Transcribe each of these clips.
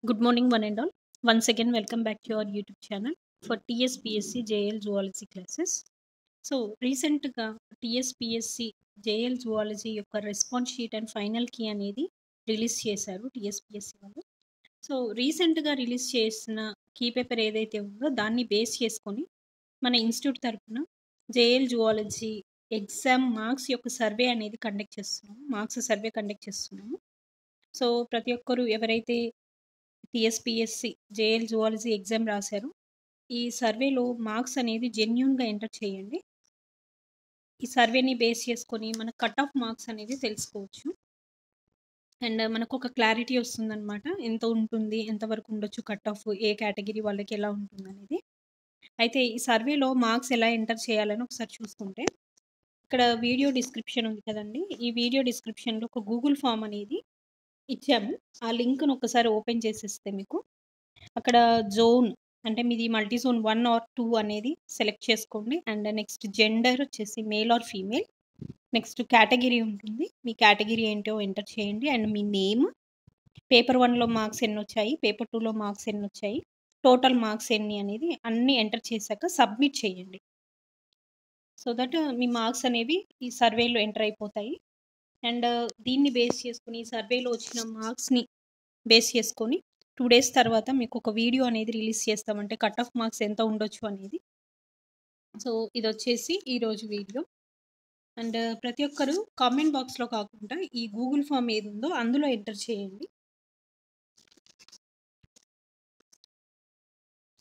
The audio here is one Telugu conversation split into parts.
Good morning, one and all. Once again, welcome back to our YouTube channel for TSPSC JL Zoology classes. So రీసెంట్గా టీఎస్పిఎస్సి జేఎల్ జువాలజీ యొక్క response sheet and final key అనేది రిలీజ్ చేశారు టీఎస్పిఎస్సి వాళ్ళు. సో రీసెంట్గా రిలీజ్ చేసిన కీ పేపర్ ఏదైతే ఉందో దాన్ని బేస్ చేసుకొని మన ఇన్స్టిట్యూట్ తరఫున జేఎల్ జువాలజీ ఎగ్జామ్ మార్క్స్ యొక్క సర్వే అనేది కండక్ట్ చేస్తున్నాము. మార్క్స్ సర్వే కండక్ట్ చేస్తున్నాము. సో ప్రతి ఒక్కరు ఎవరైతే టీఎస్పిఎస్సి జేఎల్ జువాలజీ ఎగ్జామ్ రాశారో ఈ సర్వేలో మార్క్స్ అనేది జెన్యూన్గా ఎంటర్ చేయండి. ఈ సర్వేని బేస్ చేసుకొని మన కట్ ఆఫ్ మార్క్స్ అనేది తెలుసుకోవచ్చు. అండ్ మనకు ఒక క్లారిటీ వస్తుందన్నమాట. ఎంత ఉంటుంది, ఎంతవరకు ఉండొచ్చు కట్ ఆఫ్, ఏ కేటగిరీ వాళ్ళకి ఎలా ఉంటుంది అనేది. అయితే ఈ సర్వేలో మార్క్స్ ఎలా ఎంటర్ చేయాలని ఒకసారి చూసుకుంటే ఇక్కడ వీడియో డిస్క్రిప్షన్ ఉంది కదండి. ఈ వీడియో డిస్క్రిప్షన్లో ఒక గూగుల్ ఫామ్ అనేది ఇచ్చాము. ఆ లింక్ను ఒకసారి ఓపెన్ చేసేస్తే మీకు అక్కడ జోన్ అంటే మీది మల్టీ జోన్ 1 ఆర్ 2 అనేది సెలెక్ట్ చేసుకోండి. అండ్ నెక్స్ట్ జెండర్ వచ్చేసి male or female. Next category ఉంటుంది. మీ కేటగిరీ ఏంటో ఎంటర్ చేయండి. అండ్ మీ నేమ్, పేపర్ 1లో మార్క్స్ ఎన్ని వచ్చాయి, పేపర్ 2లో మార్క్స్ ఎన్ని వచ్చాయి, టోటల్ మార్క్స్ ఎన్ని అనేది అన్నీ ఎంటర్ చేశాక సబ్మిట్ చేయండి. సో దట్ మీ మార్క్స్ అనేవి ఈ సర్వేలో ఎంటర్ అయిపోతాయి. అండ్ దీన్ని బేస్ చేసుకుని ఈ సర్వేలో వచ్చిన మార్క్స్ని బేస్ చేసుకొని 2 డేస్ తర్వాత మీకు ఒక వీడియో అనేది రిలీజ్ చేస్తామంటే కట్ ఆఫ్ మార్క్స్ ఎంత ఉండొచ్చు అనేది. సో ఇది వచ్చేసి ఈరోజు వీడియో. అండ్ ప్రతి ఒక్కరు కామెంట్ బాక్స్లో కాకుండా ఈ గూగుల్ ఫామ్ ఏది ఉందో అందులో ఎంటర్ చేయండి.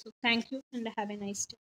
So thank you and have a nice day.